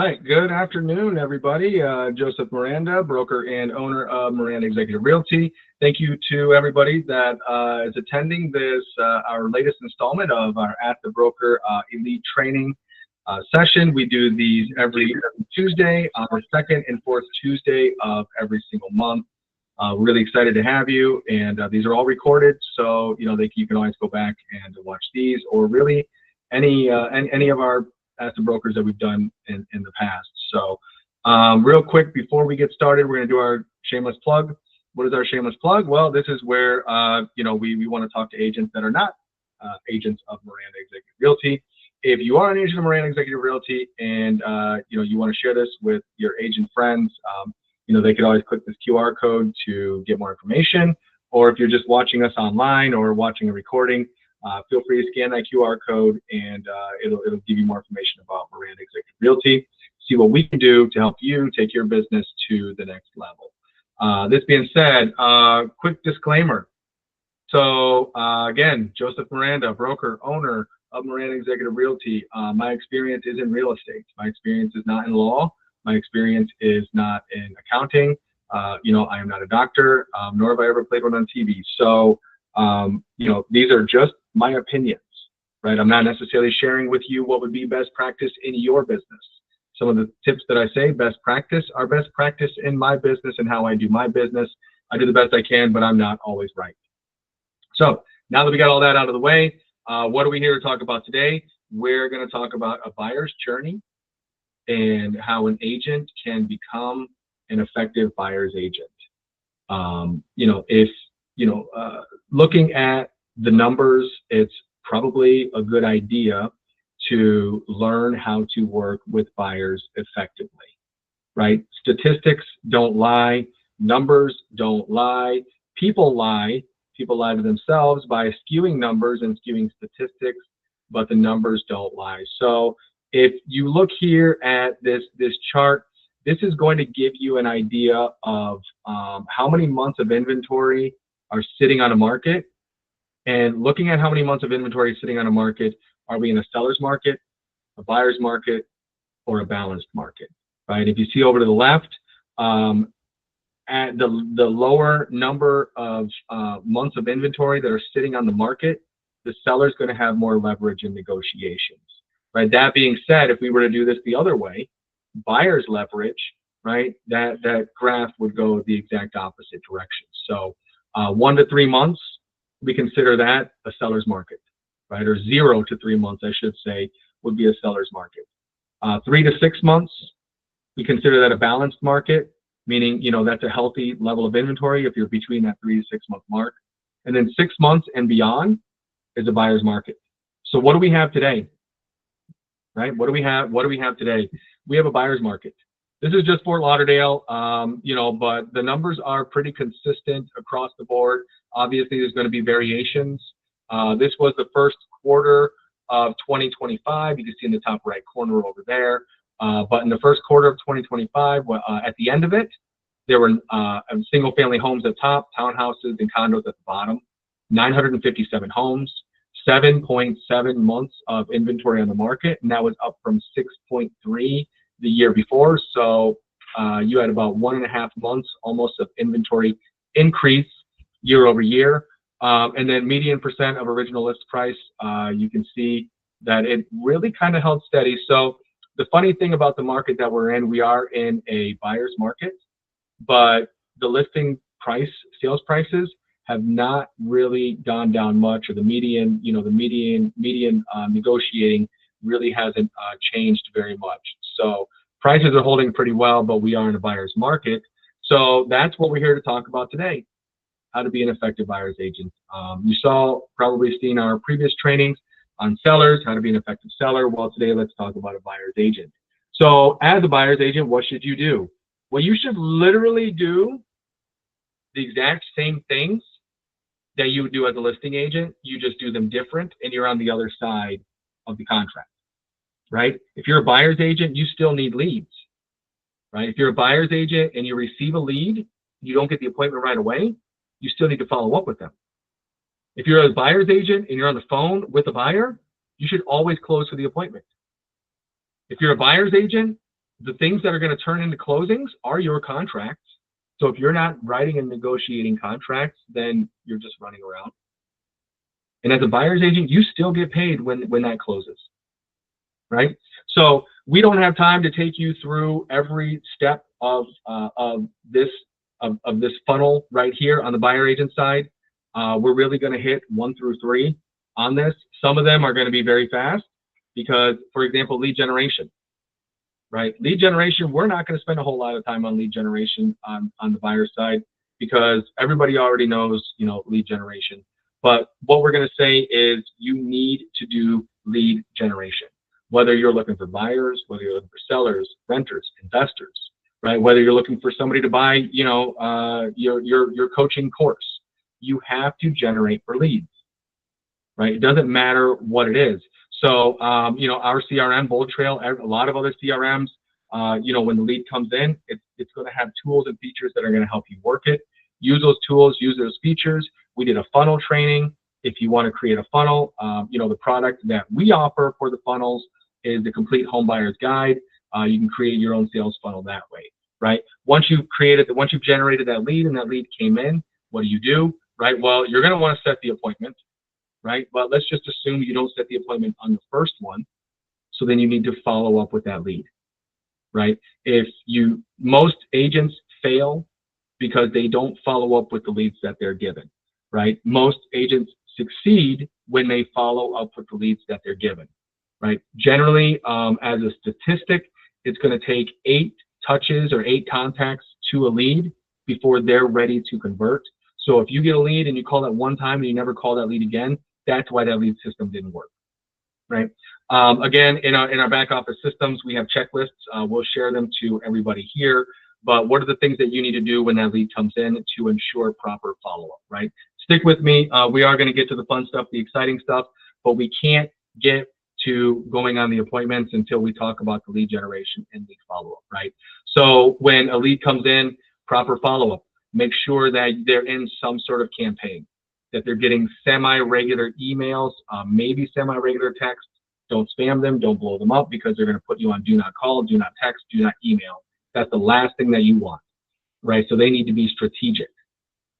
Right. Good afternoon, everybody. Joseph Miranda, broker and owner of Miranda Executive Realty. Thank you to everybody that is attending this, our latest installment of our At the Broker Elite Training session. We do these every Tuesday, on the second and fourth Tuesday of every single month. Really excited to have you, and these are all recorded, so you can always go back and watch these, or really any of our as the brokers that we've done in the past. So real quick, before we get started, we're going to do our shameless plug. What is our shameless plug? Well, this is where, we want to talk to agents that are not agents of Miranda Executive Realty. If you are an agent of Miranda Executive Realty and, you want to share this with your agent friends, they could always click this QR code to get more information. Or if you're just watching us online or watching a recording, feel free to scan that QR code, and it'll give you more information about Miranda Executive Realty. See what we can do to help you take your business to the next level. This being said, quick disclaimer. So again, Joseph Miranda, broker, owner of Miranda Executive Realty. My experience is in real estate. My experience is not in law. My experience is not in accounting. I am not a doctor, nor have I ever played one on TV. So these are just my opinions, right? I'm not necessarily sharing with you what would be best practice in your business. Some of the tips that I say, best practice, are best practice in my business and how I do my business. I do the best I can, but I'm not always right. So now that we got all that out of the way, what are we here to talk about today? We're going to talk about a buyer's journey and how an agent can become an effective buyer's agent. Looking at the numbers, it's probably a good idea to learn how to work with buyers effectively, right? Statistics don't lie. Numbers don't lie. People lie. People lie to themselves by skewing numbers and skewing statistics, but the numbers don't lie. So if you look here at this chart, this is going to give you an idea of how many months of inventory are sitting on a market. And looking at how many months of inventory is sitting on a market, are we in a seller's market, a buyer's market, or a balanced market, right? If you see over to the left, at the lower number of months of inventory that are sitting on the market, the seller's going to have more leverage in negotiations, right? That being said, if we were to do this the other way, buyer's leverage, right, that graph would go the exact opposite direction. So 1 to 3 months, we consider that a seller's market, right? Or 0 to 3 months, I should say, would be a seller's market. 3 to 6 months, we consider that a balanced market, meaning, that's a healthy level of inventory if you're between that 3 to 6 month mark. And then 6 months and beyond is a buyer's market. So what do we have today, right? What do we have today? We have a buyer's market. This is just Fort Lauderdale, but the numbers are pretty consistent across the board. Obviously, there's going to be variations. This was the first quarter of 2025. You can see in the top right corner over there. But in the first quarter of 2025, at the end of it, there were single-family homes at the top, townhouses and condos at the bottom, 957 homes, 7.7 months of inventory on the market, and that was up from 6.3 the year before. So you had about 1.5 months almost of inventory increase year over year. And then median percent of original list price, you can see that it really kind of held steady. So the funny thing about the market that we're in, we are in a buyer's market, but the listing price, sales prices have not really gone down much, or the median negotiating really hasn't changed very much. So prices are holding pretty well, but we are in a buyer's market. So that's what we're here to talk about today, how to be an effective buyer's agent. You probably seen our previous trainings on sellers, how to be an effective seller. Well, today let's talk about a buyer's agent. So as a buyer's agent, what should you do? Well, you should literally do the exact same things that you would do as a listing agent. You just do them different, and you're on the other side of the contract, right? If you're a buyer's agent, you still need leads, right? If you're a buyer's agent and you receive a lead, you don't get the appointment right away, you still need to follow up with them. If you're a buyer's agent and you're on the phone with a buyer, you should always close for the appointment. If you're a buyer's agent the things that are going to turn into closings are your contracts. So if you're not writing and negotiating contracts, then you're just running around. And as a buyer's agent, you still get paid when that closes, right? So we don't have time to take you through every step of this funnel right here on the buyer agent side. We're really going to hit 1 through 3 on this. Some of them are going to be very fast because, for example, lead generation, right? Lead generation, we're not going to spend a whole lot of time on lead generation on the buyer side because everybody already knows, lead generation. But what we're going to say is you need to do lead generation, whether you're looking for buyers, whether you're looking for sellers, renters, investors, right? Whether you're looking for somebody to buy, your coaching course, you have to generate for leads, right? It doesn't matter what it is. So, our CRM, Bold Trail, a lot of other CRMs, when the lead comes in, it's going to have tools and features that are going to help you work it. Use those tools, use those features. We did a funnel training. If you want to create a funnel, the product that we offer for the funnels is the Complete Home Buyer's Guide. You can create your own sales funnel that way, right? Once you've generated that lead and that lead came in, what do? Right? Well, you're going to want to set the appointment, right? But let's just assume you don't set the appointment on the first one. So then you need to follow up with that lead, right? Most agents fail because they don't follow up with the leads that they're given, right? Most agents succeed when they follow up with the leads that they're given, right? Generally, as a statistic, it's going to take 8 touches or 8 contacts to a lead before they're ready to convert. So if you get a lead and you call that one time and you never call that lead again, that's why that lead system didn't work, right? Again, in our back office systems, we have checklists. We'll share them to everybody here. But what are the things that you need to do when that lead comes in to ensure proper follow-up, right? Stick with me. We are going to get to the fun stuff, the exciting stuff, but we can't get to going on the appointments until we talk about the lead generation and lead follow-up, right? So when a lead comes in, proper follow-up. Make sure that they're in some sort of campaign, that they're getting semi-regular emails, maybe semi-regular text. Don't spam them. Don't blow them up because they're going to put you on do not call, do not text, do not email. That's the last thing that you want, right? So they need to be strategic,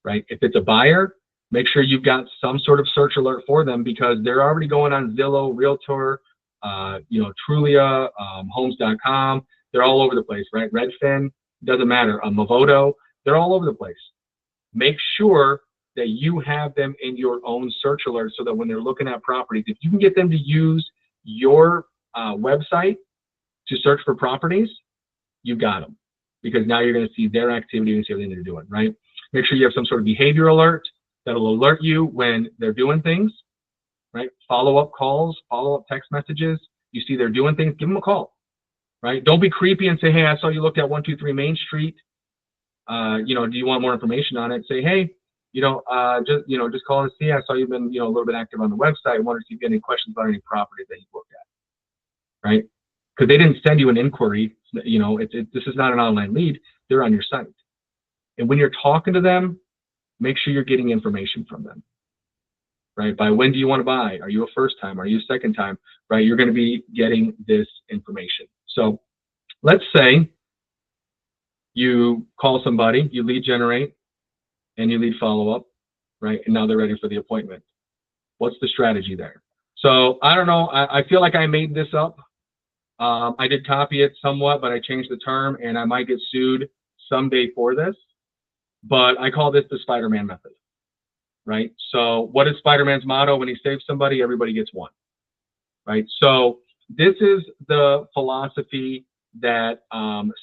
right? If it's a buyer, make sure you've got some sort of search alert for them because they're already going on Zillow, Realtor, Trulia, Homes.com. They're all over the place, right? Redfin, doesn't matter. Movoto, they're all over the place. Make sure that you have them in your own search alert so that when they're looking at properties, if you can get them to use your website to search for properties, you got them, because now you're going to see their activity and see everything they're doing, right? Make sure you have some sort of behavior alert that'll alert you when they're doing things, right? Follow-up calls, follow-up text messages. You see they're doing things, give them a call, right? Don't be creepy and say, hey, I saw you looked at 123 Main Street. Do you want more information on it? Say, hey, just call and see. I saw you've been, a little bit active on the website. I wonder if you've got any questions about any properties that you've looked at, right? Because they didn't send you an inquiry. This is not an online lead. They're on your site. And when you're talking to them, make sure you're getting information from them, right? By when do you want to buy? Are you a first time? Are you a second time, right? You're going to be getting this information. So let's say you call somebody, you lead generate, and you lead follow up, right? And now they're ready for the appointment. What's the strategy there? So I don't know. I feel like I made this up. I did copy it somewhat, but I changed the term, and I might get sued someday for this. But I call this the Spider-Man method, right? So what is Spider-Man's motto? When he saves somebody, everybody gets one, right? So this is the philosophy that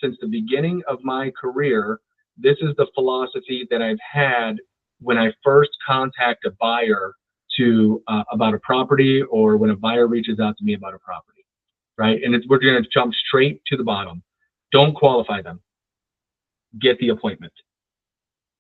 since the beginning of my career, this is the philosophy that I've had when I first contact a buyer about a property, or when a buyer reaches out to me about a property, right? And we're going to jump straight to the bottom. Don't qualify them. Get the appointment.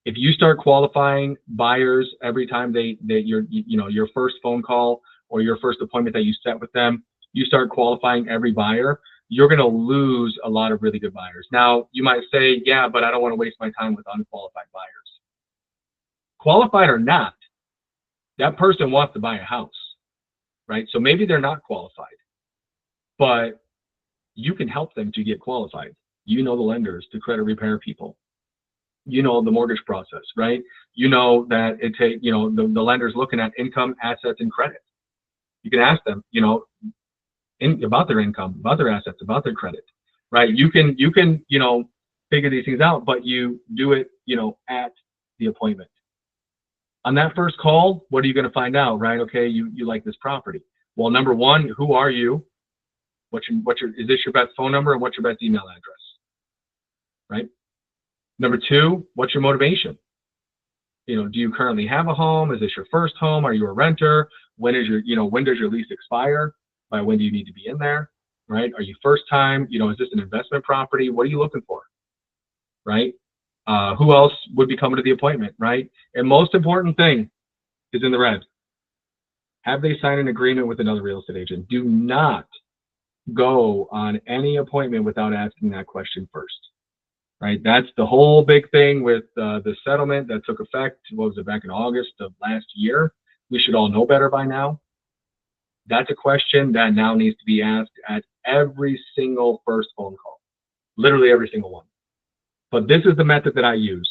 If you start qualifying buyers every time your first phone call or your first appointment that you set with them, you start qualifying every buyer, you're going to lose a lot of really good buyers. Now, you might say, yeah, but I don't want to waste my time with unqualified buyers. Qualified or not, that person wants to buy a house, right? So maybe they're not qualified, but you can help them to get qualified. You know the lenders, the credit repair people. You know the mortgage process, right? You know that it take, you know, the lender's looking at income, assets, and credit. You can ask them, you know, about their income, about their assets, about their credit, right? You can, you know, figure these things out, but you do it, you know, at the appointment. On that first call, what are you going to find out, right? Okay, you like this property. Well, number one, who are you? Is this your best phone number, and what's your best email address, right? Number two, what's your motivation? You know, do you currently have a home? Is this your first home? Are you a renter? When is your, you know, when does your lease expire? By when do you need to be in there, right? Are you first time? You know, is this an investment property? What are you looking for, right? Who else would be coming to the appointment, right? And most important thing is in the red. Have they signed an agreement with another real estate agent? Do not go on any appointment without asking that question first, right? That's the whole big thing with the settlement that took effect, what was it, back in August of last year. We should all know better by now. That's a question that now needs to be asked at every single first phone call, literally every single one. But this is the method that I use.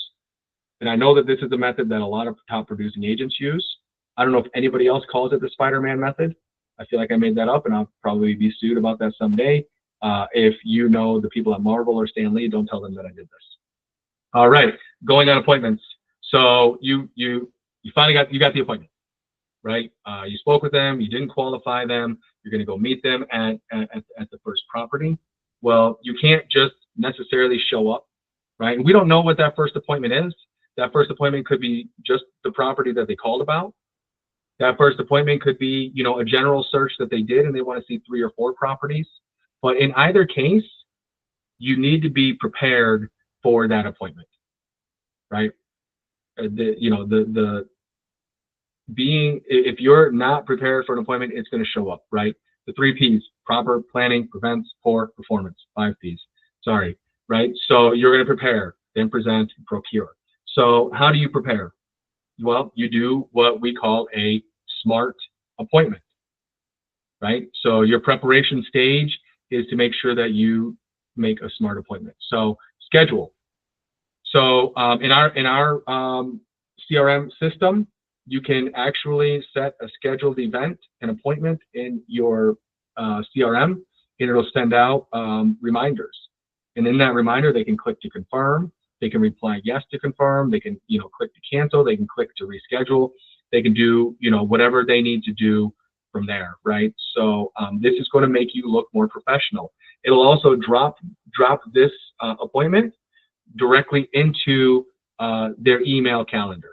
And I know that this is the method that a lot of top producing agents use. I don't know if anybody else calls it the Spider-Man method. I feel like I made that up, and I'll probably be sued about that someday. If you know the people at Marvel or Stan Lee, don't tell them that I did this. All right, going on appointments. So you finally got the appointment, right? You spoke with them, you didn't qualify them, you're going to go meet them at the first property. Well, you can't just necessarily show up, right? And we don't know what that first appointment is. That first appointment could be just the property that they called about. That first appointment could be, you know, a general search that they did and they want to see 3 or 4 properties. But in either case, you need to be prepared for that appointment, right? If you're not prepared for an appointment, it's going to show up, right? The 3 P's: proper planning prevents poor performance. 5 P's, sorry, right? So you're going to prepare, then present, procure. So how do you prepare? Well, you do what we call a SMART appointment, right? So your preparation stage is to make sure that you make a SMART appointment. So schedule. So in our CRM system, you can actually set a scheduled event, an appointment in your CRM, and it'll send out reminders. And in that reminder, they can click to confirm. They can reply yes to confirm. They can, you know, click to cancel. They can click to reschedule. They can do, you know, whatever they need to do from there, right? So this is going to make you look more professional. It'll also drop this appointment directly into their email calendar,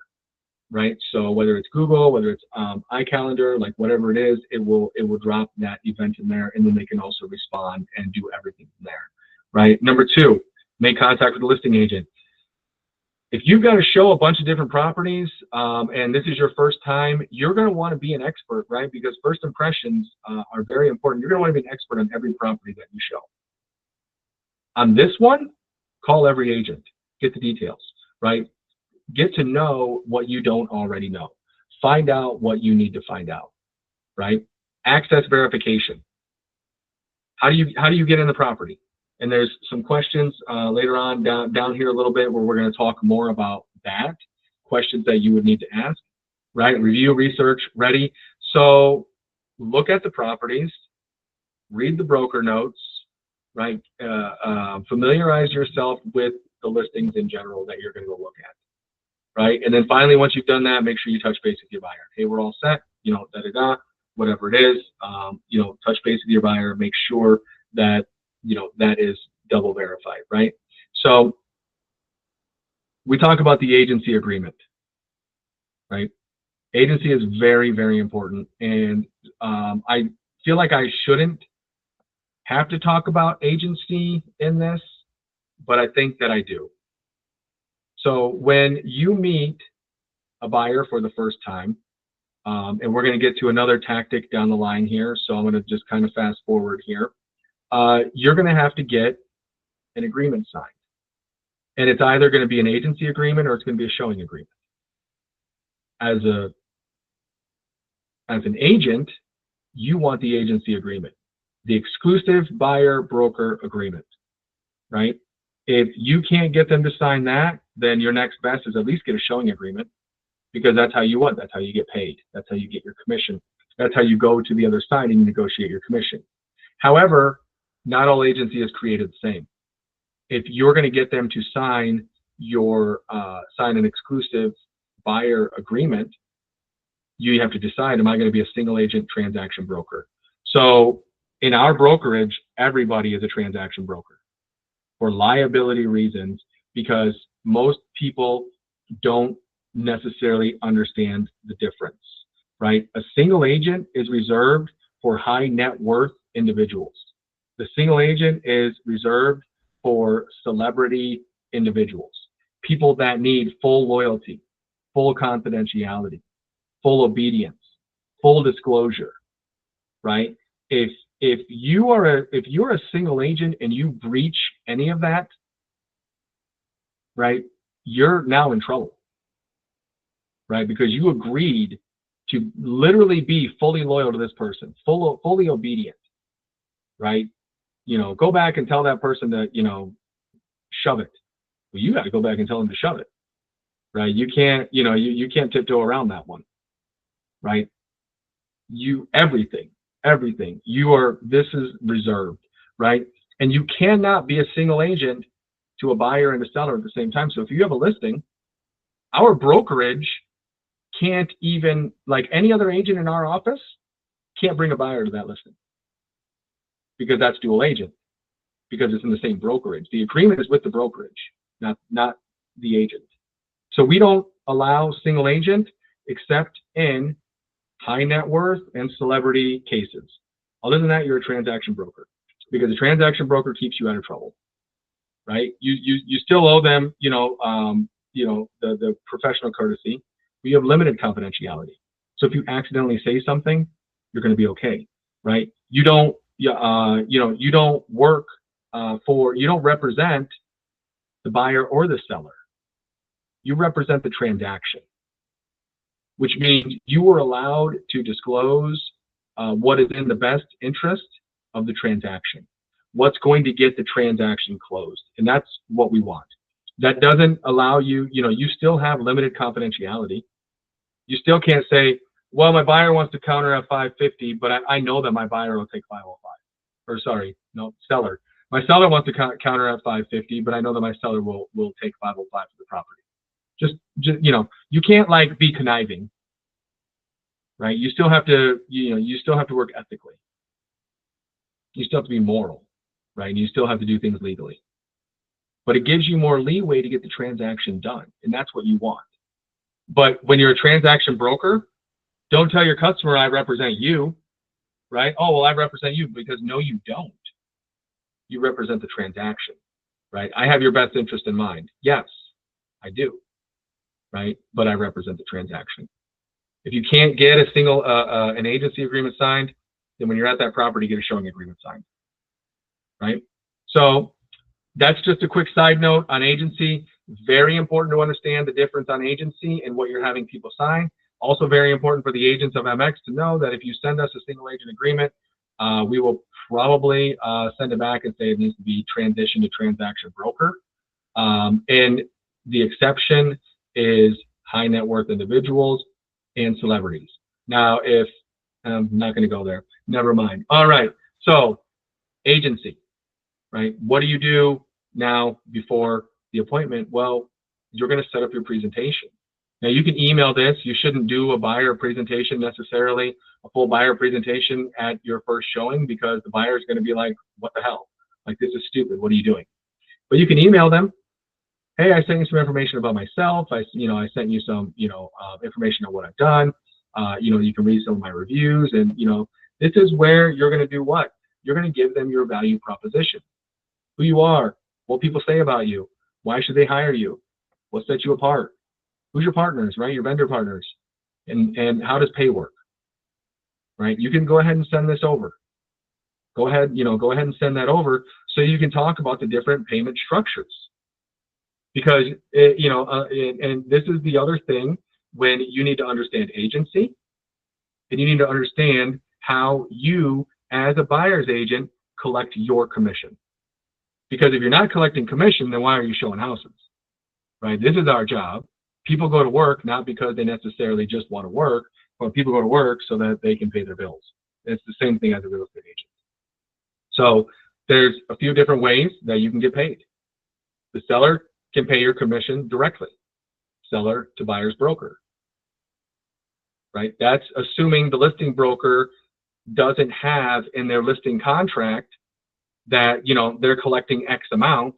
right? So whether it's Google, whether it's iCalendar, like whatever it is, it will drop that event in there, and then they can also respond and do everything from there, right? Number 2, make contact with the listing agent. If you've got to show a bunch of different properties and this is your first time, you're going to want to be an expert, right? Because first impressions are very important. You're going to want to be an expert on every property that you show. On this one, call every agent. Get the details, right? Get to know what you don't already know. Find out what you need to find out, right? Access verification. How do you get in the property? And there's some questions later on down here a little bit where we're going to talk more about that, questions that you would need to ask, right? Review, research, ready. So look at the properties, read the broker notes, right? Familiarize yourself with the listings in general that you're going to go look at, right? And then finally, once you've done that, make sure you touch base with your buyer. Hey, we're all set, you know, whatever it is, you know, touch base with your buyer, make sure that, you know, that is double verified, right? So we talk about the agency agreement, right? Agency is very, very important. And I feel like I shouldn't have to talk about agency in this, but I think that I do. So when you meet a buyer for the first time, and we're going to get to another tactic down the line here, so I'm going to just kind of fast forward here. You're going to have to get an agreement signed. And it's either going to be an agency agreement or it's going to be a showing agreement. As an agent, you want the agency agreement. the exclusive buyer broker agreement, right? If you can't get them to sign that, then your next best is at least get a showing agreement, because that's how you what? That's how you get paid. That's how you get your commission. That's how you go to the other side and negotiate your commission. However, not all agency is created the same. If you're going to get them to sign sign an exclusive buyer agreement, you have to decide, am I going to be a single agent transaction broker? So in our brokerage, everybody is a transaction broker for liability reasons, because most people don't necessarily understand the difference, right? A single agent is reserved for high net worth individuals. The single agent is reserved for celebrity individuals, people that need full loyalty, full confidentiality, full obedience, full disclosure, right? If you're a single agent and you breach any of that, right, you're now in trouble, right? Because you agreed to literally be fully loyal to this person, fully obedient, right? Go back and tell that person to, shove it. Well, you got to go back and tell them to shove it, right? You can't, you can't tiptoe around that one, right? Everything, this is reserved, right? And you cannot be a single agent to a buyer and a seller at the same time. So if you have a listing, our brokerage can't even, like any other agent in our office, can't bring a buyer to that listing, because that's dual agent, because it's in the same brokerage. The agreement is with the brokerage, not the agent. So we don't allow single agent except in high net worth and celebrity cases. Other than that, you're a transaction broker, because a transaction broker keeps you out of trouble, right? You still owe them, the professional courtesy. We have limited confidentiality. So if you accidentally say something, you're going to be okay, right? You don't work you don't represent the buyer or the seller. You represent the transaction, which means you are allowed to disclose what is in the best interest of the transaction, what's going to get the transaction closed. And that's what we want. That doesn't allow you, you still have limited confidentiality. You still can't say, well, my buyer wants to counter at 550, but I know that my buyer will take 505. Or sorry, no, seller. My seller wants to counter at 550, but I know that my seller will take 505 for the property. Just you can't like be conniving, right? You still have to, you still have to work ethically. You still have to be moral, right? And you still have to do things legally. But it gives you more leeway to get the transaction done, and that's what you want. But when you're a transaction broker, don't tell your customer, I represent you, right? Oh, well, I represent you, because no, you don't. You represent the transaction, right? I have your best interest in mind. Yes, I do, right? But I represent the transaction. If you can't get a single, an agency agreement signed, then when you're at that property, get a showing agreement signed, right? So that's just a quick side note on agency. Very important to understand the difference on agency and what you're having people sign. Also very important for the agents of MX to know that if you send us a single agent agreement, we will probably send it back and say it needs to be transitioned to transaction broker. And the exception is high net worth individuals and celebrities. Now, if I'm not going to go there, never mind. All right. So agency, right? What do you do now before the appointment? Well, you're going to set up your presentation. Now you can email this. You shouldn't do a buyer presentation necessarily, a full buyer presentation at your first showing, because the buyer is going to be like, what the hell? Like, this is stupid. What are you doing? But you can email them. Hey, I sent you some information about myself. I sent you some, information on what I've done. You can read some of my reviews, and, this is where you're going to do what? You're going to give them your value proposition, who you are, what people say about you, why should they hire you, what sets you apart, who's your partners, right? Your vendor partners, and how does pay work, right? You can go ahead and send this over. Go ahead and send that over so you can talk about the different payment structures. Because, and this is the other thing, when you need to understand agency, and you need to understand how you as a buyer's agent, collect your commission. Because if you're not collecting commission, then why are you showing houses? Right? This is our job. People go to work not because they necessarily just want to work, but people go to work so that they can pay their bills. It's the same thing as a real estate agent. So there's a few different ways that you can get paid. The seller can pay your commission directly, seller to buyer's broker, right? That's assuming the listing broker doesn't have in their listing contract that, you know, they're collecting X amount,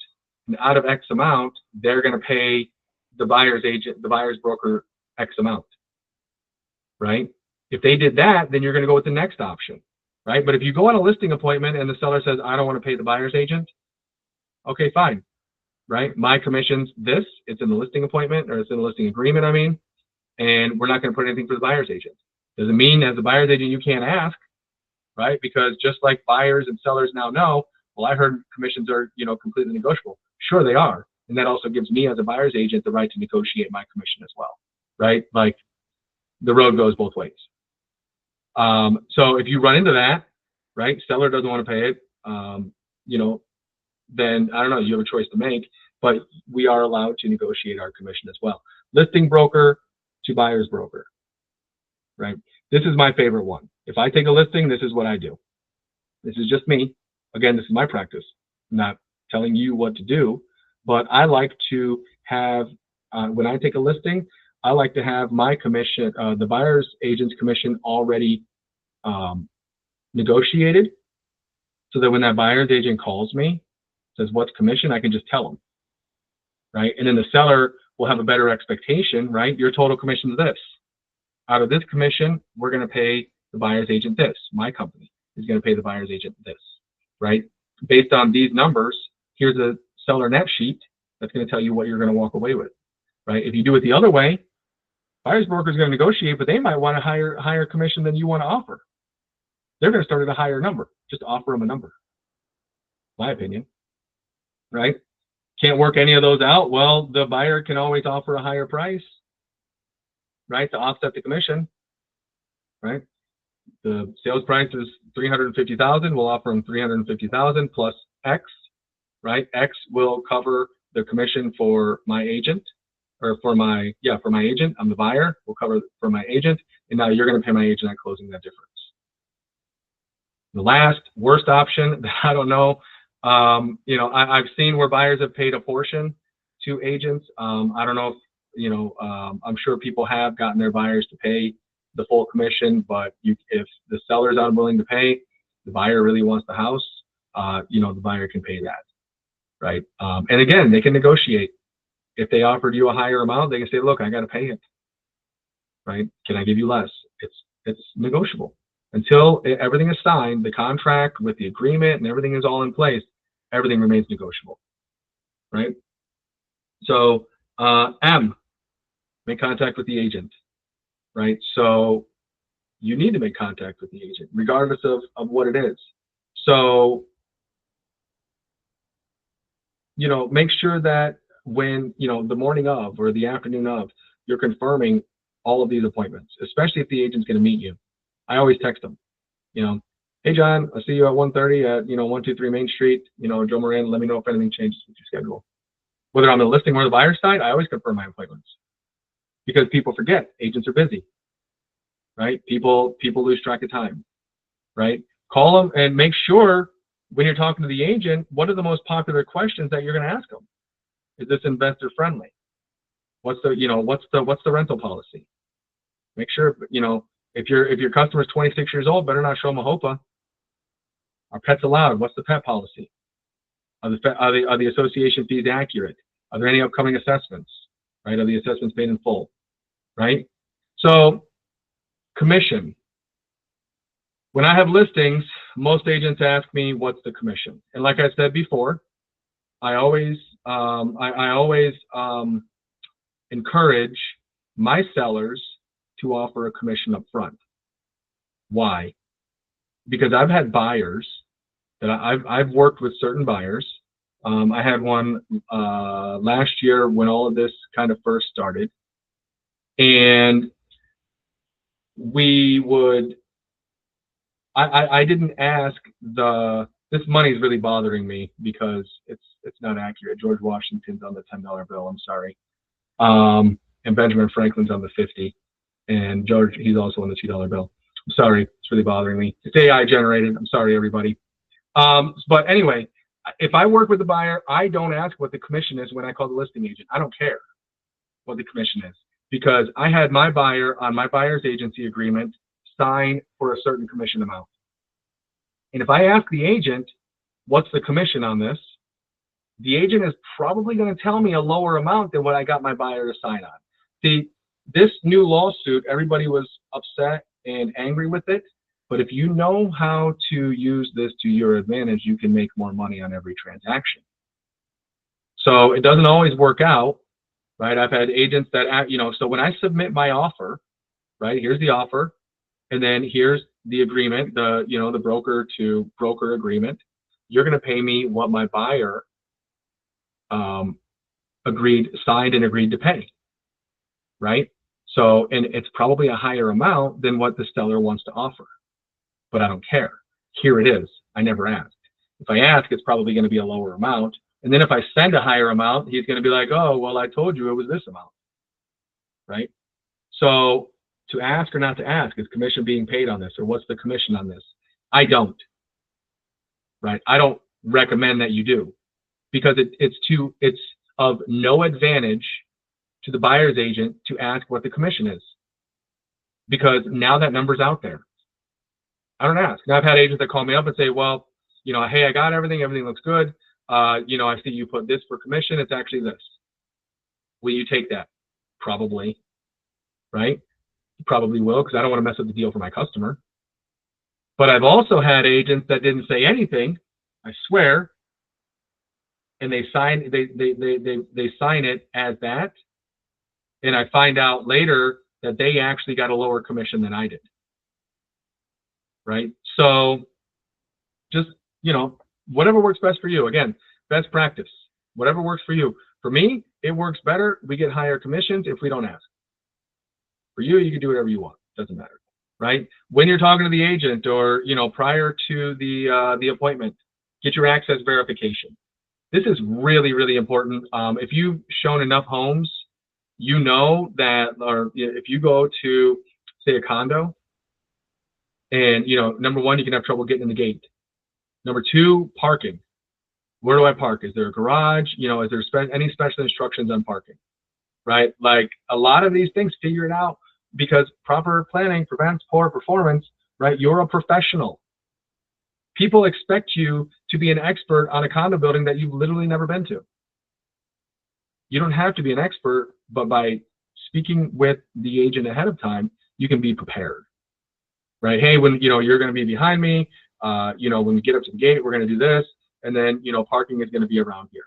and out of X amount, they're going to pay the buyer's agent, the buyer's broker, X amount, right? If they did that, then you're going to go with the next option, right? But if you go on a listing appointment and the seller says, I don't want to pay the buyer's agent, okay, fine, right? My commission's this, it's in the listing appointment, or it's in the listing agreement, I mean, and we're not going to put anything for the buyer's agent. Doesn't mean as a buyer's agent you can't ask, right? Because just like buyers and sellers now know, well, I heard commissions are, you know, completely negotiable. Sure, they are. And that also gives me as a buyer's agent the right to negotiate my commission as well, right? Like the road goes both ways. So if you run into that, right, seller doesn't want to pay it, you know, then I don't know, you have a choice to make, but we are allowed to negotiate our commission as well. Listing broker to buyer's broker, right? This is my favorite one. If I take a listing, this is what I do. This is just me. Again, this is my practice. I'm not telling you what to do, but I like to have, when I take a listing, I like to have my commission, the buyer's agent's commission already negotiated, so that when that buyer's agent calls me, says, what's commission, I can just tell them, right? And then the seller will have a better expectation, right? Your total commission is this. Out of this commission, we're going to pay the buyer's agent this. My company is going to pay the buyer's agent this, right? Based on these numbers, here's a seller net sheet that's going to tell you what you're going to walk away with, right? If you do it the other way, buyer's broker is going to negotiate, but they might want a higher commission than you want to offer. They're going to start at a higher number. Just offer them a number, my opinion, right? Can't work any of those out. Well, the buyer can always offer a higher price, right, to offset the commission, right? The sales price is $350,000. We'll offer them $350,000 plus X, right? X will cover the commission for my agent, or for my agent. I'm the buyer. We'll cover for my agent, and now you're going to pay my agent at closing that difference. The last worst option, I don't know. You know, I've seen where buyers have paid a portion to agents. I don't know if, you know, I'm sure people have gotten their buyers to pay the full commission, but if the seller's unwilling to pay, the buyer really wants the house, you know, the buyer can pay that, right? And again, they can negotiate. If they offered you a higher amount, they can say, look, I got to pay it, right? Can I give you less? It's negotiable. Until everything is signed, the contract with the agreement and everything is all in place, everything remains negotiable, right? So M, make contact with the agent, right? So you need to make contact with the agent, regardless of what it is. So, you know, make sure that when, you know, the morning of or the afternoon of, you're confirming all of these appointments, especially if the agent's going to meet you. I always text them, you know, hey, John, I'll see you at 1:30 at, you know, 123 Main Street, you know, Joe Moran, let me know if anything changes with your schedule. Whether I'm the listing or the buyer's side, I always confirm my appointments, because people forget, agents are busy, right? People lose track of time, right? Call them and make sure when you're talking to the agent, what are the most popular questions that you're going to ask them? Is this investor friendly? What's the, you know, what's the rental policy? Make sure, you know, if your customer is 26 years old, better not show them a HOPA. Are pets allowed? What's the pet policy? Are the association fees accurate? Are there any upcoming assessments? Right? Are the assessments paid in full? Right? So, commission. When I have listings, most agents ask me, what's the commission? And like I said before, I always encourage my sellers to offer a commission up front. Why? Because I've had buyers that I've worked with certain buyers. I had one last year when all of this kind of first started, and we would I didn't ask this money is really bothering me because it's not accurate. George Washington's on the $10 bill. I'm sorry. And Benjamin Franklin's on the 50. And George, he's also on the $2 bill. I'm sorry. It's really bothering me. It's AI generated. I'm sorry, everybody. But anyway, if I work with the buyer, I don't ask what the commission is when I call the listing agent. I don't care what the commission is because I had my buyer on my buyer's agency agreement sign for a certain commission amount. And if I ask the agent, what's the commission on this? The agent is probably going to tell me a lower amount than what I got my buyer to sign on. See, this new lawsuit, everybody was upset and angry with it. But if you know how to use this to your advantage, you can make more money on every transaction. So it doesn't always work out, right? I've had agents that, so when I submit my offer, right, here's the offer, and then here's the agreement, the broker to broker agreement. You're going to pay me what my buyer signed and agreed to pay, right? So, and it's probably a higher amount than what the seller wants to offer. But I don't care. Here it is. I never asked. If I ask, it's probably going to be a lower amount. And then if I send a higher amount, he's going to be like, oh, well, I told you it was this amount, right? So to ask or not to ask, is commission being paid on this, or what's the commission on this? I don't, right? I don't recommend that you do because it's of no advantage to the buyer's agent to ask what the commission is because now that number's out there. I don't ask. Now I've had agents that call me up and say, well, hey, I got everything looks good. I see you put this for commission. It's actually this. Will you take that? Probably, right? You probably will because I don't want to mess up the deal for my customer. But I've also had agents that didn't say anything, I swear, and they sign it as that, and I find out later that they actually got a lower commission than I did. Right? So just, whatever works best for you. Again, best practice, whatever works for you. For me, it works better. We get higher commissions if we don't ask. For you, you can do whatever you want. Doesn't matter. Right? When you're talking to the agent or, prior to the appointment, get your access verification. This is really, really important. If you've shown enough homes, or if you go to, say, a condo, and, number one, you can have trouble getting in the gate. Number two, parking. Where do I park? Is there a garage? Is there any special instructions on parking? Right? Like a lot of these things, figure it out because proper planning prevents poor performance, right? You're a professional. People expect you to be an expert on a condo building that you've literally never been to. You don't have to be an expert, but by speaking with the agent ahead of time, you can be prepared. Right? Hey, when you're going to be behind me, when we get up to the gate, we're going to do this, and then parking is going to be around here.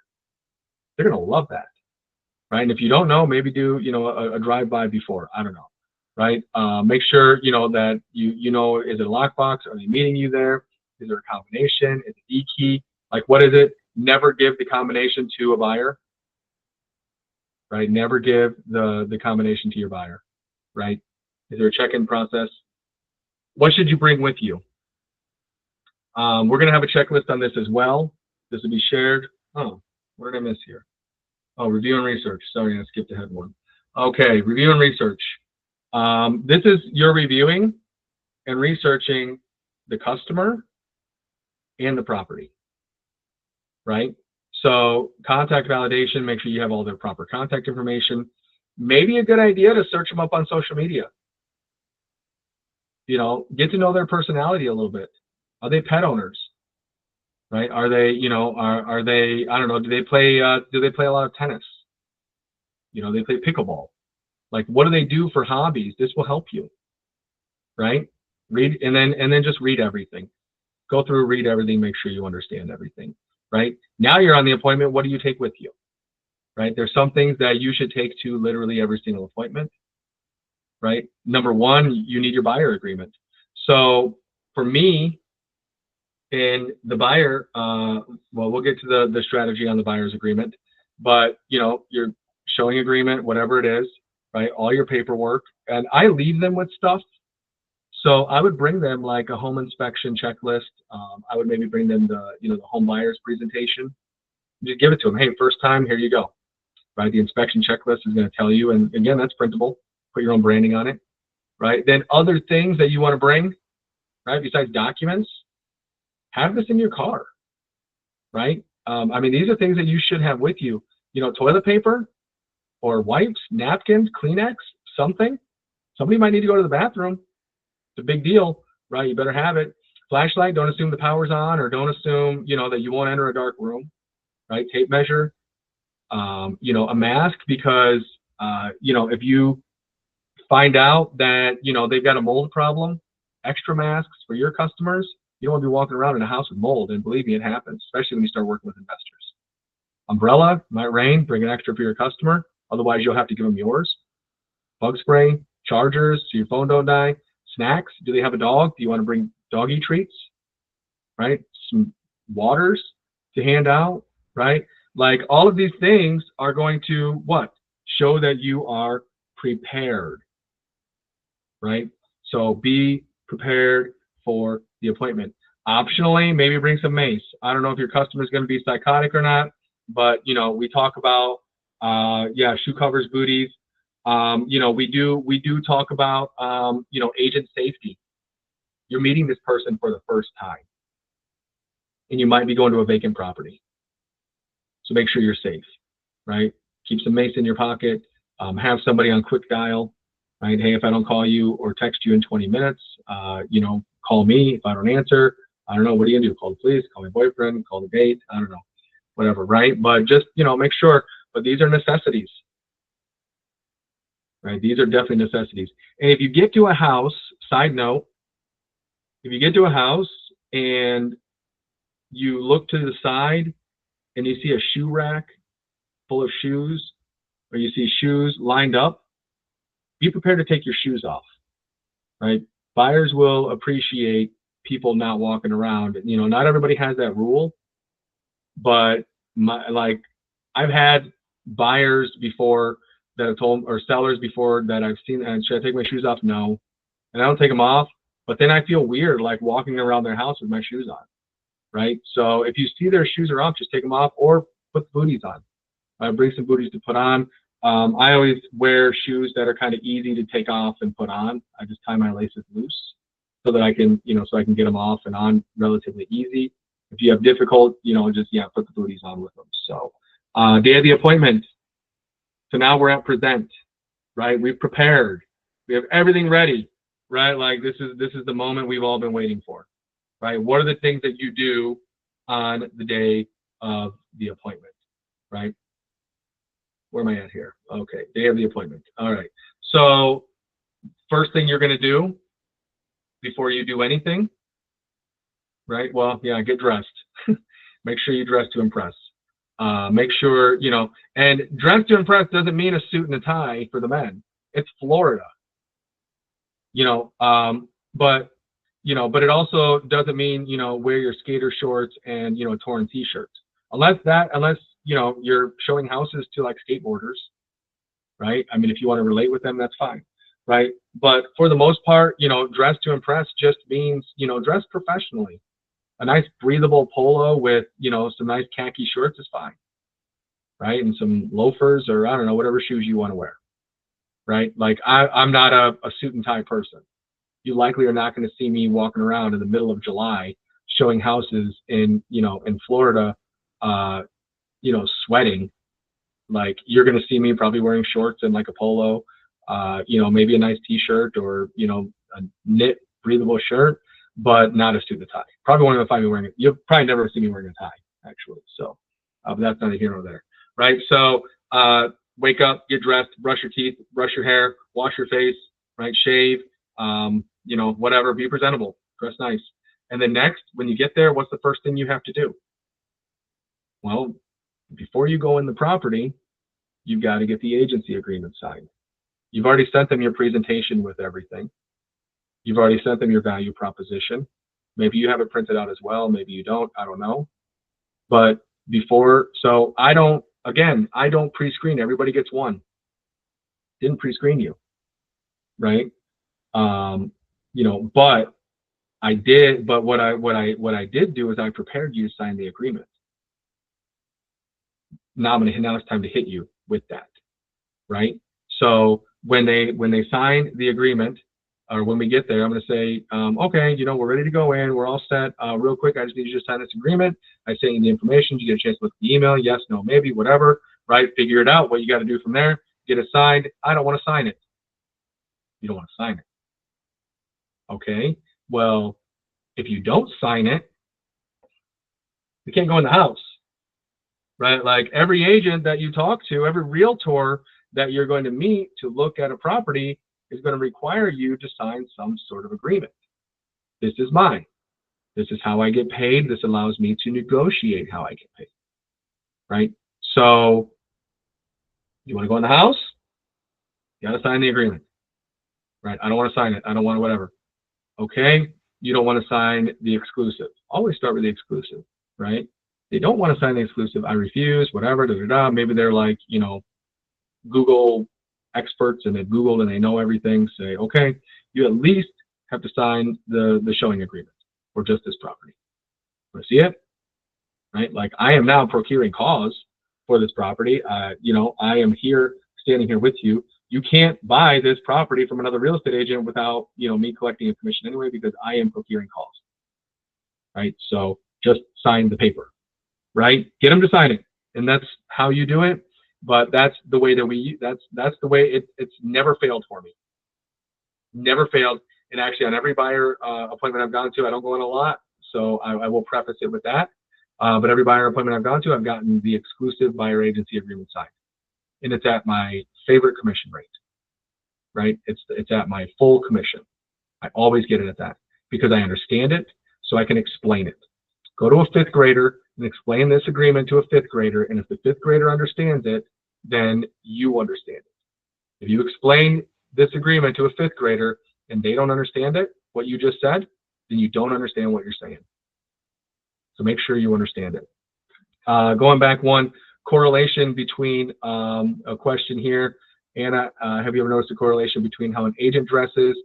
They're going to love that, right? And if you don't know, maybe do a drive-by before. I don't know, right? Make sure that is it a lockbox? Are they meeting you there? Is there a combination? Is it E-key? Like what is it? Never give the combination to a buyer, right? Never give the combination to your buyer, right? Is there a check-in process? What should you bring with you? We're going to have a checklist on this as well. This will be shared. Oh, what did I miss here? Oh, review and research. Sorry, I skipped ahead one. Okay, review and research. This is your reviewing and researching the customer and the property, right? So contact validation, make sure you have all their proper contact information. Maybe a good idea to search them up on social media. Get to know their personality a little bit. Are they pet owners? Right? Are they, are they, I don't know, do they play a lot of tennis? They play pickleball. Like, what do they do for hobbies? This will help you, right? Read, and then just read everything. Go through, read everything, make sure you understand everything, right? Now you're on the appointment, what do you take with you? Right? There's some things that you should take to literally every single appointment. Right? Number one, you need your buyer agreement. So for me, in the buyer, well, we'll get to the strategy on the buyer's agreement, but your showing agreement, whatever it is, right? All your paperwork, and I leave them with stuff So I would bring them like a home inspection checklist. I would maybe bring them the, the home buyer's presentation. Just give it to them. Hey, first time, here you go. Right? The inspection checklist is going to tell you, and again, that's printable. Put your own branding on it. Right? Then other things that you want to bring, right? Besides documents, have this in your car. Right? I mean, these are things that you should have with you. Toilet paper or wipes, napkins, Kleenex, something. Somebody might need to go to the bathroom. It's a big deal, right? You better have it. Flashlight, don't assume the power's on, or don't assume, that you won't enter a dark room, right? Tape measure, a mask, because, if you find out that, they've got a mold problem, extra masks for your customers. You don't want to be walking around in a house with mold, and believe me, it happens, especially when you start working with investors. Umbrella, might rain, bring an extra for your customer. Otherwise, you'll have to give them yours. Bug spray, chargers so your phone don't die. Snacks, do they have a dog? Do you want to bring doggy treats? Right? Some waters to hand out, right? Like, all of these things are going to what? Show that you are prepared, right? So be prepared for the appointment. Optionally, maybe bring some mace. I don't know if your customer is going to be psychotic or not, but we talk about shoe covers, booties. We do talk about agent safety. You're meeting this person for the first time, and you might be going to a vacant property. So make sure you're safe, right? Keep some mace in your pocket. Have somebody on quick dial, right? Hey, if I don't call you or text you in 20 minutes, call me. If I don't answer, I don't know, what are you gonna do? Call the police, call my boyfriend, call the date, I don't know, whatever, right? But just, make sure, but these are necessities, right? These are definitely necessities. And if you get to a house, side note, if you get to a house and you look to the side and you see a shoe rack full of shoes, or you see shoes lined up, be prepared to take your shoes off, right? Buyers will appreciate people not walking around. Not everybody has that rule, but I've had buyers before that have told, or sellers before that I've seen, and should I take my shoes off? No. And I don't take them off, but then I feel weird like walking around their house with my shoes on, right? So if you see their shoes are off, just take them off, or put the booties on. Bring some booties to put on. I always wear shoes that are kind of easy to take off and put on. I just tie my laces loose so that I can, so I can get them off and on relatively easy. If you have difficult, just, put the booties on with them. So day of the appointment. So now we're at present, right? We've prepared. We have everything ready, right? Like this is the moment we've all been waiting for, right? What are the things that you do on the day of the appointment, right? Where am I at here? Okay, day of the appointment. All right. So first thing you're going to do before you do anything, right? Well, get dressed. Make sure you dress to impress. Make sure, and dress to impress doesn't mean a suit and a tie for the men. It's Florida, but it also doesn't mean, wear your skater shorts and, torn t-shirts. Unless you're showing houses to like skateboarders, right? I mean, if you want to relate with them, that's fine, right? But for the most part, dress to impress just means, dress professionally. A nice breathable polo with, some nice khaki shorts is fine, right? And some loafers, or I don't know, whatever shoes you want to wear, right? Like I'm not a suit and tie person. You likely are not going to see me walking around in the middle of July showing houses in Florida, sweating. Like you're going to see me probably wearing shorts and like a polo, maybe a nice t-shirt, or, a knit breathable shirt, but not a suit and tie. Probably won't even find me wearing it. You'll probably never see me wearing a tie, actually. So but that's not a hero there, right? So wake up, get dressed, brush your teeth, brush your hair, wash your face, right? Shave, whatever, be presentable, dress nice. And then next, when you get there, what's the first thing you have to do? Well, before you go in the property, you've got to get the agency agreement signed. You've already sent them your presentation with everything. You've already sent them your value proposition. Maybe you have it printed out as well. Maybe you don't. I don't know. But so I don't pre-screen. Everybody gets one. Didn't pre-screen you, right? but I did, but what I did do is I prepared you to sign the agreement. Now it's time to hit you with that, right? So when they sign the agreement, or when we get there, I'm going to say, okay, we're ready to go in. We're all set. Real quick, I just need you to sign this agreement. I send you the information. You get a chance to look at the email. Yes, no, maybe, whatever, right? Figure it out, what you got to do from there. Get it signed. I don't want to sign it. You don't want to sign it. Okay, well, if you don't sign it, you can't go in the house, right? Like every agent that you talk to, every realtor that you're going to meet to look at a property is going to require you to sign some sort of agreement. This is mine. This is how I get paid. This allows me to negotiate how I get paid, right? So you want to go in the house? You got to sign the agreement, right? I don't want to sign it. I don't want to whatever. Okay, you don't want to sign the exclusive. Always start with the exclusive, right? They don't want to sign the exclusive. I refuse, whatever, da, da, da. Maybe they're like, Google experts and they Google and they know everything. Say, okay, you at least have to sign the showing agreement for just this property. Want to see it? Right? Like I am now procuring cause for this property. I am here, standing here with you. You can't buy this property from another real estate agent without, me collecting information anyway, because I am procuring cause. Right? So just sign the paper, right? Get them to sign it. And that's how you do it. But that's the way that that's the way it's never failed for me. Never failed. And actually on every buyer appointment I've gone to, I don't go in a lot. So I will preface it with that. But every buyer appointment I've gone to, I've gotten the exclusive buyer agency agreement signed. And it's at my favorite commission rate, right? It's at my full commission. I always get it at that because I understand it, so I can explain it. Go to a fifth grader and explain this agreement to a fifth grader, and if the fifth grader understands it, then you understand it. If you explain this agreement to a fifth grader and they don't understand it, what you just said, then you don't understand what you're saying. So make sure you understand it. Going back one, correlation between a question here. Anna, have you ever noticed a correlation between how an agent dresses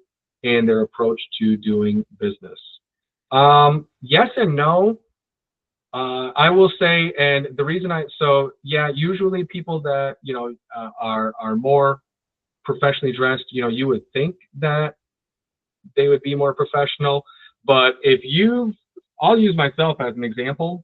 and their approach to doing business? Yes and no. I will say, and the reason usually people that, are more professionally dressed, you would think that they would be more professional, but I'll use myself as an example.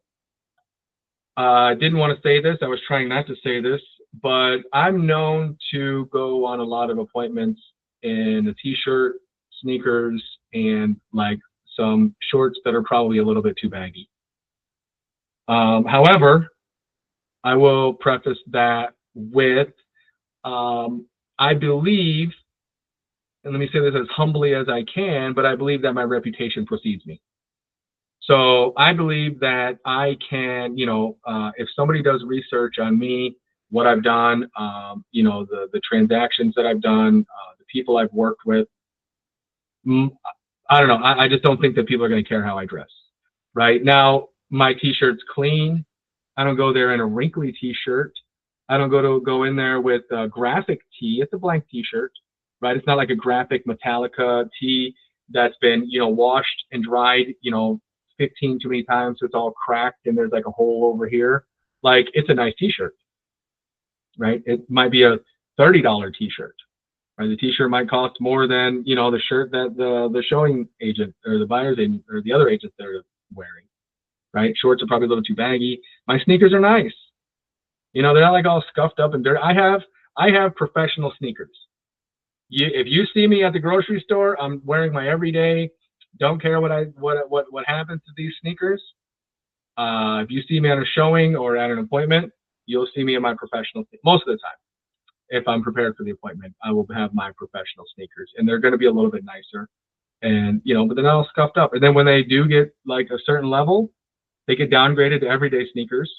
I didn't want to say this. I was trying not to say this, but I'm known to go on a lot of appointments in a t-shirt, sneakers, and like some shorts that are probably a little bit too baggy. However, I will preface that with, I believe, and let me say this as humbly as I can, but I believe that my reputation precedes me. So I believe that I can, if somebody does research on me, what I've done, the transactions that I've done, the people I've worked with, I don't know. I just don't think that people are going to care how I dress. Right now, my t-shirt's clean. I don't go there in a wrinkly t-shirt. I don't go in there with a graphic tee. It's a blank t-shirt, right? It's not like a graphic Metallica tee that's been, washed and dried, 15 too many times, so it's all cracked and there's like a hole over here. Like, it's a nice t-shirt, right? It might be a $30 t-shirt, right? The t-shirt might cost more than, the shirt that the showing agent or the buyer's agent or the other agent they're wearing, right? Shorts are probably a little too baggy. My sneakers are nice. They're not like all scuffed up and dirty. I have professional sneakers. If you see me at the grocery store, I'm wearing my everyday. Don't care what happens to these sneakers. If you see me on a showing or at an appointment, you'll see me in my professional. Most of the time, if I'm prepared for the appointment, I will have my professional sneakers, and they're going to be a little bit nicer, and but they're not all scuffed up. And then when they do get like a certain level, they get downgraded to everyday sneakers.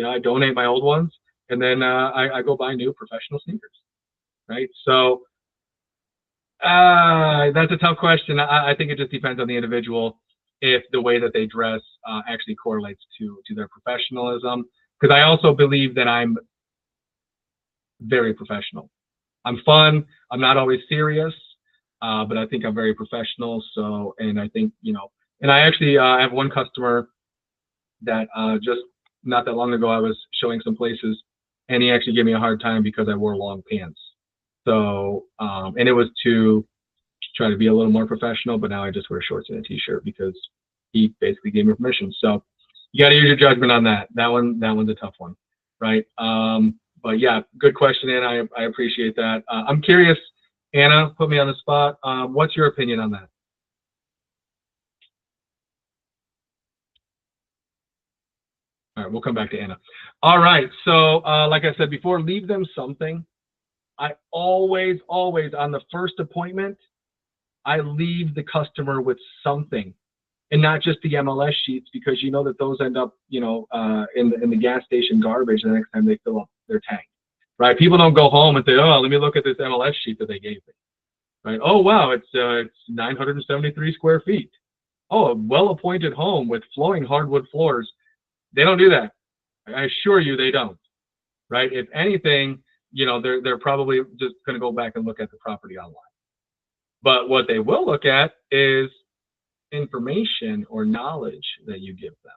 I donate my old ones, and then I go buy new professional sneakers, right? So. That's a tough question. I think it just depends on the individual if the way that they dress actually correlates to their professionalism. Because I also believe that I'm very professional. I'm fun. I'm not always serious. but I think I'm very professional. So, and I think, and I actually have one customer that just not that long ago, I was showing some places, and he actually gave me a hard time because I wore long pants. So, and it was to try to be a little more professional, but now I just wear shorts and a t-shirt because he basically gave me permission. So you got to use your judgment on that. That one's a tough one, right? But yeah, good question, Anna. I appreciate that. I'm curious, Anna, put me on the spot. What's your opinion on that? All right, we'll come back to Anna. All right, so like I said before, leave them something. I always on the first appointment, I leave the customer with something, and not just the MLS sheets, because you know that those end up, in the gas station garbage the next time they fill up their tank, right? People don't go home and say, oh, let me look at this MLS sheet that they gave me, right? Oh, wow, it's 973 square feet. Oh, a well-appointed home with flowing hardwood floors. They don't do that. I assure you they don't, right? If anything, they're probably just going to go back and look at the property online. But what they will look at is information or knowledge that you give them,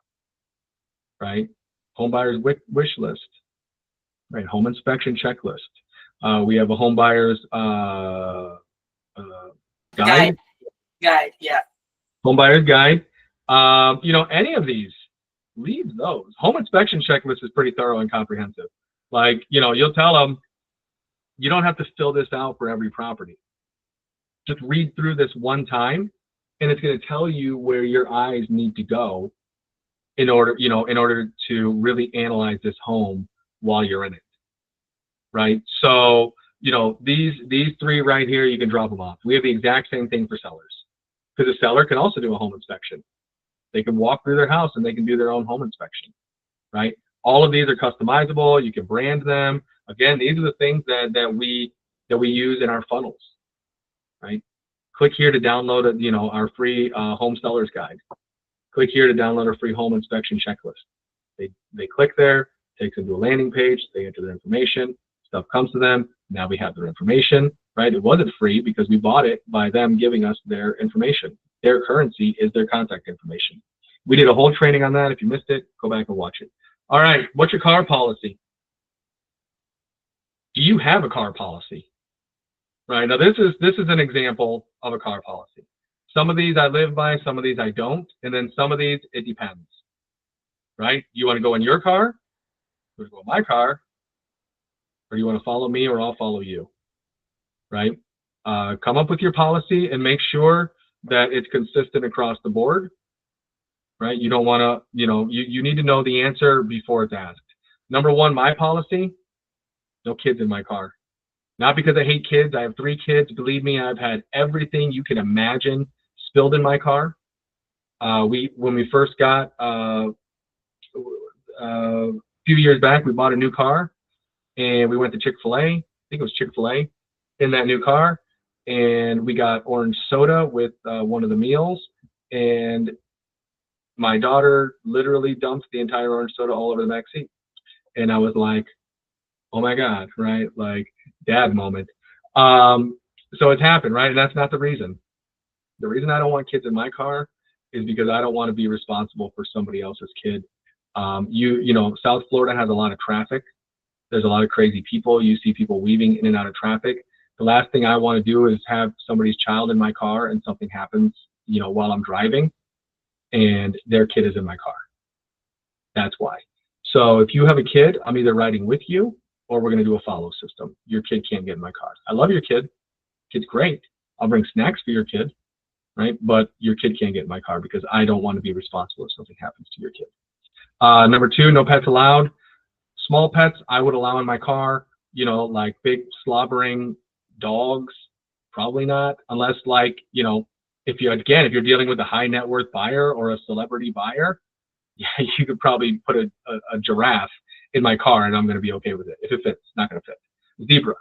right? Home buyer's wish list, right? Home inspection checklist. We have a home buyer's guide. Guide, yeah. Home buyer's guide. Any of these, leave those. Home inspection checklist is pretty thorough and comprehensive. Like, you'll tell them, you don't have to fill this out for every property. Just read through this one time, and it's going to tell you where your eyes need to go in order to really analyze this home while you're in it, right? So, these three right here, you can drop them off. We have the exact same thing for sellers, because a seller can also do a home inspection. They can walk through their house and they can do their own home inspection, right? All of these are customizable. You can brand them. Again, these are the things that we use in our funnels, right? Click here to download our free home sellers guide. Click here to download our free home inspection checklist. They click there, takes them to a landing page. They enter their information. Stuff comes to them. Now we have their information, right? It wasn't free because we bought it by them giving us their information. Their currency is their contact information. We did a whole training on that. If you missed it, go back and watch it. All right, what's your car policy? Do you have a car policy? Right, now this is an example of a car policy. Some of these I live by, some of these I don't, and then some of these, it depends. Right? You want to go in your car? You want to go in my car? Or you want to follow me, or I'll follow you? Right? Come up with your policy and make sure that it's consistent across the board. Right? You don't want to, you need to know the answer before it's asked. Number one, my policy, no kids in my car. Not because I hate kids. I have 3 kids. Believe me, I've had everything you can imagine spilled in my car. When we first got, a few years back, we bought a new car, and we went to Chick-fil-A. I think it was Chick-fil-A in that new car. And we got orange soda with one of the meals. And my daughter literally dumped the entire orange soda all over the back seat. And I was like, oh my God, right? Like, dad moment. So it's happened, right? And that's not the reason. The reason I don't want kids in my car is because I don't want to be responsible for somebody else's kid. South Florida has a lot of traffic. There's a lot of crazy people. You see people weaving in and out of traffic. The last thing I want to do is have somebody's child in my car and something happens, while I'm driving and their kid is in my car. That's why. So if you have a kid, I'm either riding with you or we're going to do a follow system. Your kid can't get in my car. I love your kid. Kid's great. I'll bring snacks for your kid, right? But your kid can't get in my car because I don't want to be responsible if something happens to your kid. Number 2, no pets allowed. Small pets I would allow in my car, like big slobbering dogs, probably not, unless if you're dealing with a high net worth buyer or a celebrity buyer, yeah, you could probably put a giraffe in my car and I'm going to be okay with it. If it fits, it's not going to fit. Zebra,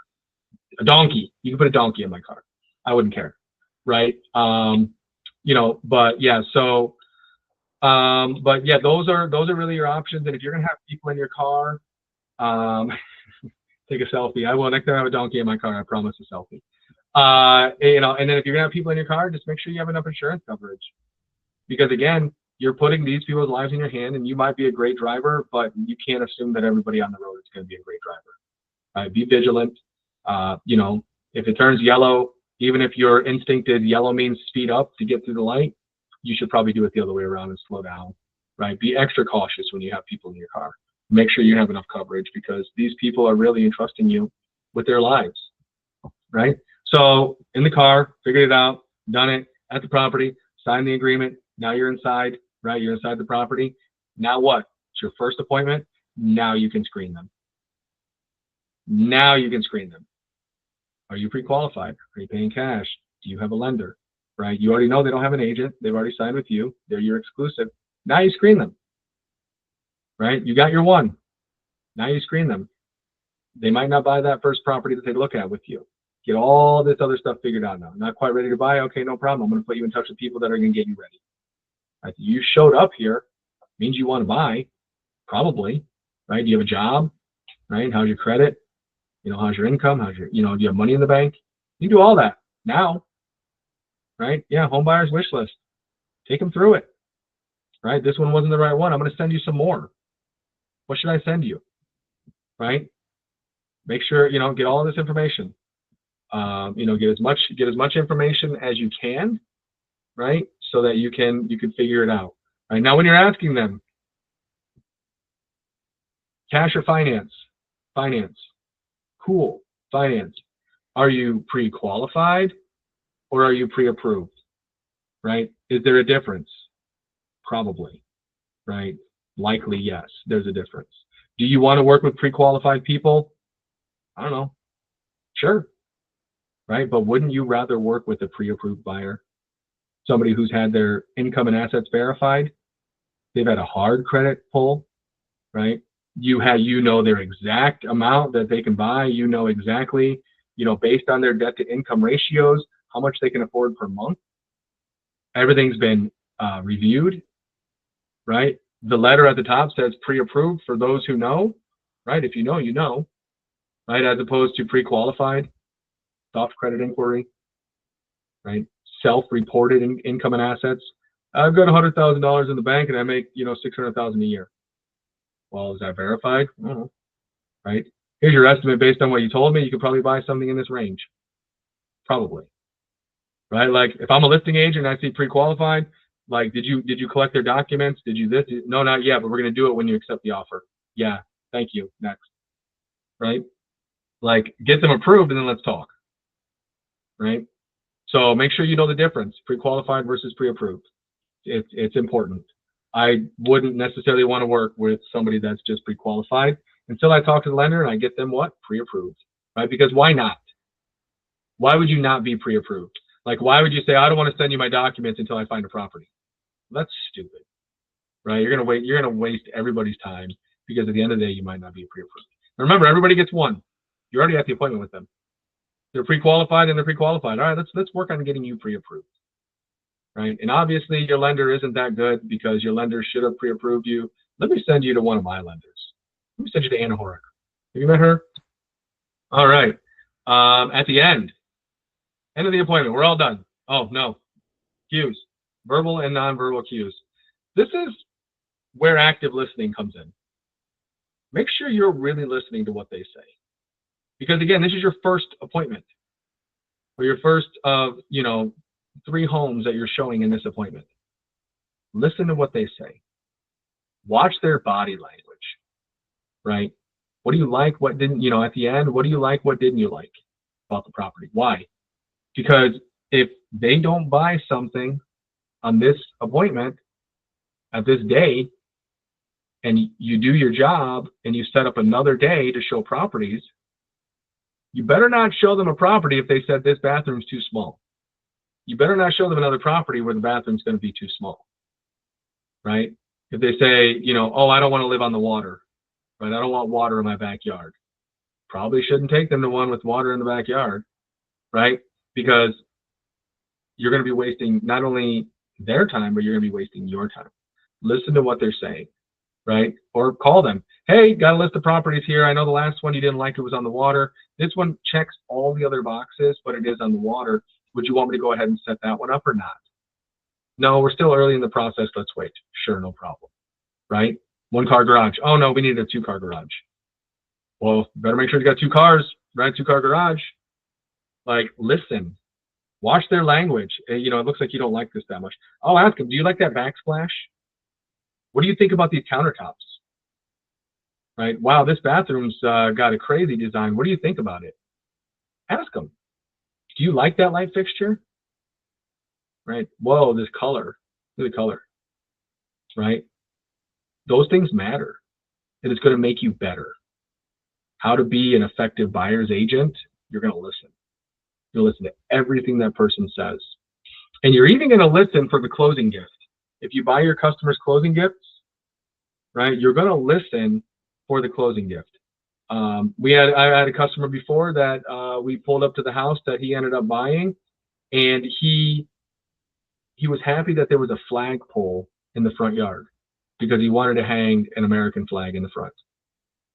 a donkey, you can put a donkey in my car. I wouldn't care, right? But yeah, those are really your options. And if you're going to have people in your car, take a selfie. I will. Next time I have a donkey in my car, I promise a selfie. You know, and then if you're gonna have people in your car, just make sure you have enough insurance coverage. Because again, you're putting these people's lives in your hand, and you might be a great driver, but you can't assume that everybody on the road is going to be a great driver. Be vigilant. You know, if it turns yellow, even if your instinct is yellow means speed up to get through the light, you should probably do it the other way around and slow down, right? Be extra cautious when you have people in your car. Make sure you have enough coverage because these people are really entrusting you with their lives, right? So in the car, figured it out, done it at the property, signed the agreement. Now you're inside, right? You're inside the property. Now what? It's your first appointment. Now you can screen them. Now you can screen them. Are you pre-qualified? Are you paying cash? Do you have a lender? Right? You already know they don't have an agent. They've already signed with you. They're your exclusive. Now you screen them. Right? You got your one. Now you screen them. They might not buy that first property that they look at with you. Get all this other stuff figured out now. Not quite ready to buy? Okay, no problem. I'm going to put you in touch with people that are going to get you ready. Right? You showed up here. Means you want to buy. Probably. Right? Do you have a job? Right? How's your credit? You know, how's your income? How's your, you know, do you have money in the bank? You do all that now, right? Yeah, home buyer's wish list. Take them through it, right? This one wasn't the right one. I'm going to send you some more. What should I send you, right? Make sure, you know, get all of this information. You know, get as much information as you can, right? So that you can figure it out. Right now, when you're asking them, cash or finance, finance. Cool. Finance. Are you pre-qualified or are you pre-approved? Right? Is there a difference? Probably. Right? Likely, yes. There's a difference. Do you want to work with pre-qualified people? I don't know. Sure. Right? But wouldn't you rather work with a pre-approved buyer? Somebody who's had their income and assets verified? They've had a hard credit pull, right? You know their exact amount that they can buy. You know exactly, you know, based on their debt to income ratios, how much they can afford per month. Everything's been reviewed, right? The letter at the top says pre-approved for those who know, right? If you know, you know, right? As opposed to pre-qualified, soft credit inquiry, right? Self-reported income and assets. I've got $100,000 in the bank and I make, you know, $600,000 a year. Well, is that verified? I don't know, right? Here's your estimate based on what you told me. You could probably buy something in this range. Probably. Right? Like if I'm a listing agent and I see pre-qualified, like did you collect their documents? Did you this? No, not yet, but we're going to do it when you accept the offer. Yeah, thank you. Next. Right? Like get them approved and then let's talk. Right? So make sure you know the difference, pre-qualified versus pre-approved. It's important. I wouldn't necessarily want to work with somebody that's just pre-qualified until I talk to the lender and I get them what? Pre-approved, right? Because why not? Why would you not be pre-approved? Like, why would you say, I don't want to send you my documents until I find a property? That's stupid, right? You're going to waste everybody's time because at the end of the day, you might not be pre-approved. Remember, everybody gets one. You're already at the appointment with them. They're pre-qualified and they're pre-qualified. All right, let's work on getting you pre-approved. Right? And obviously your lender isn't that good because your lender should have pre-approved you. Let me send you to one of my lenders. Let me send you to Anna Horick. Have you met her? All right. At the end of the appointment, we're all done. Oh, no. Cues. Verbal and nonverbal cues. This is where active listening comes in. Make sure you're really listening to what they say. Because again, this is your first appointment. Or your first of, you know, 3 homes that you're showing in this appointment. Listen to what they say. Watch their body language, right? What do you like? What didn't, you know, at the end, what do you like? What didn't you like about the property? Why? Because if they don't buy something on this appointment at this day, and you do your job and you set up another day to show properties, you better not show them a property if they said this bathroom's too small. You better not show them another property where the bathroom's going to be too small, right? If they say, you know, oh, I don't want to live on the water, right? I don't want water in my backyard. Probably shouldn't take them to one with water in the backyard, right? Because you're going to be wasting not only their time, but you're going to be wasting your time. Listen to what they're saying, right? Or call them. Hey, got a list of properties here. I know the last one you didn't like, it was on the water. This one checks all the other boxes, but it is on the water. Would you want me to go ahead and set that one up or not? No, we're still early in the process. Let's wait. Sure, no problem, right? 1-car garage. Oh, no, we need a 2-car garage. Well, better make sure you got 2 cars, right? 2-car garage. Like, listen, watch their language. You know, it looks like you don't like this that much. I'll ask them, do you like that backsplash? What do you think about these countertops? Right? Wow, this bathroom's got a crazy design. What do you think about it? Ask them. Do you like that light fixture? Right? Whoa, this color. Look at the color. Right? Those things matter. And it's going to make you better. How to be an effective buyer's agent, you're going to listen. You'll listen to everything that person says. And you're even going to listen for the closing gift. If you buy your customers closing gifts, right, you're going to listen for the closing gift. I had a customer before that we pulled up to the house that he ended up buying, and he was happy that there was a flagpole in the front yard because he wanted to hang an American flag in the front.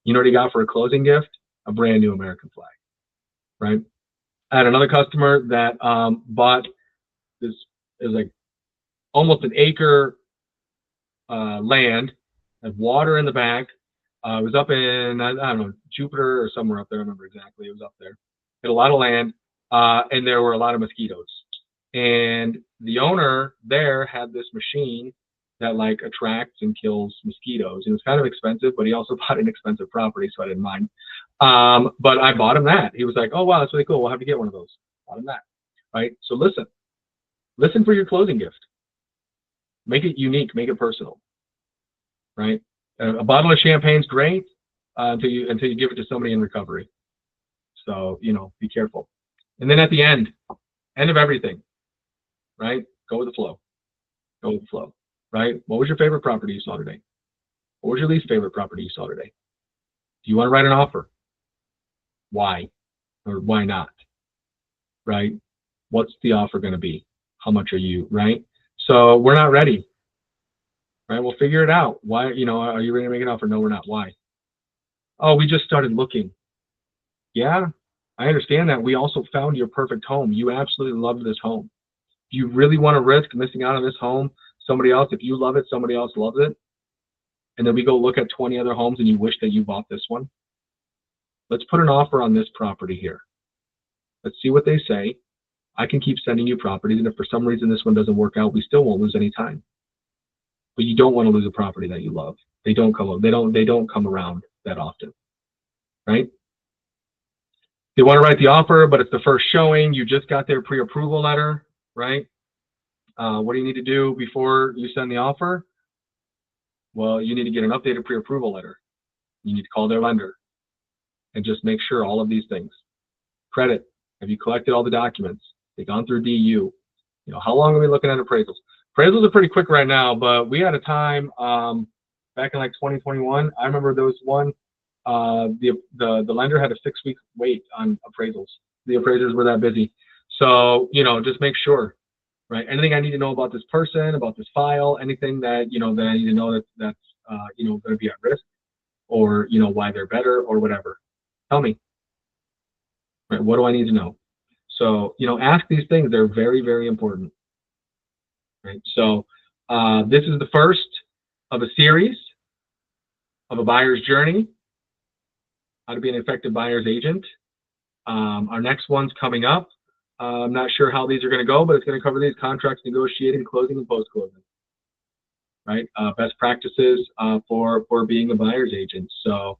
You know what he got for a closing gift? A brand new American flag, right? I had another customer that bought this, it was like almost an acre land, had water in the back. It was up in, I don't know, Jupiter or somewhere up there. I don't remember exactly. It was up there. Had a lot of land, and there were a lot of mosquitoes. And the owner there had this machine that like attracts and kills mosquitoes. It was kind of expensive, but he also bought an expensive property, so I didn't mind. But I bought him that. He was like, oh, wow, that's really cool. We'll have to get one of those. Bought him that, right? So listen for your closing gift. Make it unique, make it personal, right? A bottle of champagne's great until you give it to somebody in recovery. So, you know, be careful. And then at the end of everything, right? Go with the flow. Go with the flow, right? What was your favorite property you saw today? What was your least favorite property you saw today? Do you want to write an offer? Why? Or why not? Right? What's the offer going to be? How much are you, right? So we're not ready, right? We'll figure it out. Why, you know, are you ready to make an offer? No, we're not. Why? Oh, we just started looking. Yeah, I understand that. We also found your perfect home. You absolutely loved this home. Do you really want to risk missing out on this home? Somebody else, if you love it, somebody else loves it. And then we go look at 20 other homes and you wish that you bought this one. Let's put an offer on this property here. Let's see what they say. I can keep sending you properties, and if for some reason this one doesn't work out, we still won't lose any time. But you don't want to lose a property that you love. They don't come around that often, right? They want to write the offer, but it's the first showing. You just got their pre-approval letter, right? What do you need to do before you send the offer? Well, you need to get an updated pre-approval letter. You need to call their lender and just make sure all of these things. Credit. Have you collected all the documents? They've gone through DU. You know, how long are we looking at appraisals? Appraisals are pretty quick right now, but we had a time back in like 2021. I remember there was one. The lender had a 6-week wait on appraisals. The appraisers were that busy. So, you know, just make sure, right? Anything I need to know about this person, about this file, anything that, you know, that I need to know that's you know, going to be at risk, or, you know, why they're better or whatever. Tell me, right? What do I need to know? So, you know, ask these things. They're very, very important, right? So this is the first of a series of a buyer's journey, how to be an effective buyer's agent. Our next one's coming up. I'm not sure how these are going to go, but it's going to cover these: contracts, negotiating, closing, and post-closing, right? Best practices for being a buyer's agent. So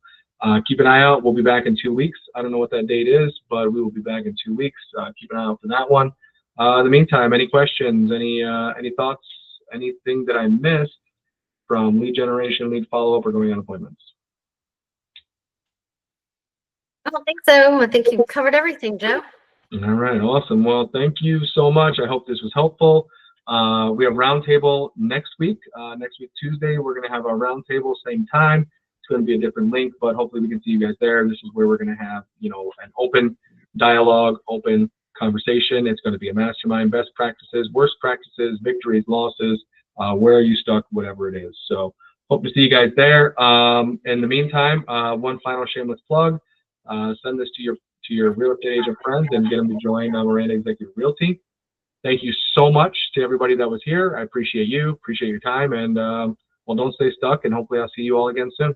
keep an eye out. We'll be back in 2 weeks. I don't know what that date is, but we will be back in 2 weeks. Keep an eye out for that one. In the meantime, any questions, any thoughts, anything that I missed from lead generation, lead follow-up, or going on appointments? I don't think so. I think you covered everything, Joe. All right, awesome. Well, thank you so much. I hope this was helpful. We have roundtable next week. Next week, Tuesday, we're going to have our roundtable, same time. It's going to be a different link, but hopefully we can see you guys there. This is where we're going to have, you know, an open dialogue, open conversation. It's going to be a mastermind, best practices, worst practices, victories, losses, where are you stuck, whatever it is. So Hope to see you guys there. In the meantime, one final shameless plug. Send this to your real estate agent friends and get them to join Miranda Executive Realty. Thank you so much to everybody that was here. I appreciate you, appreciate your time, and well, don't stay stuck, and hopefully I'll see you all again soon.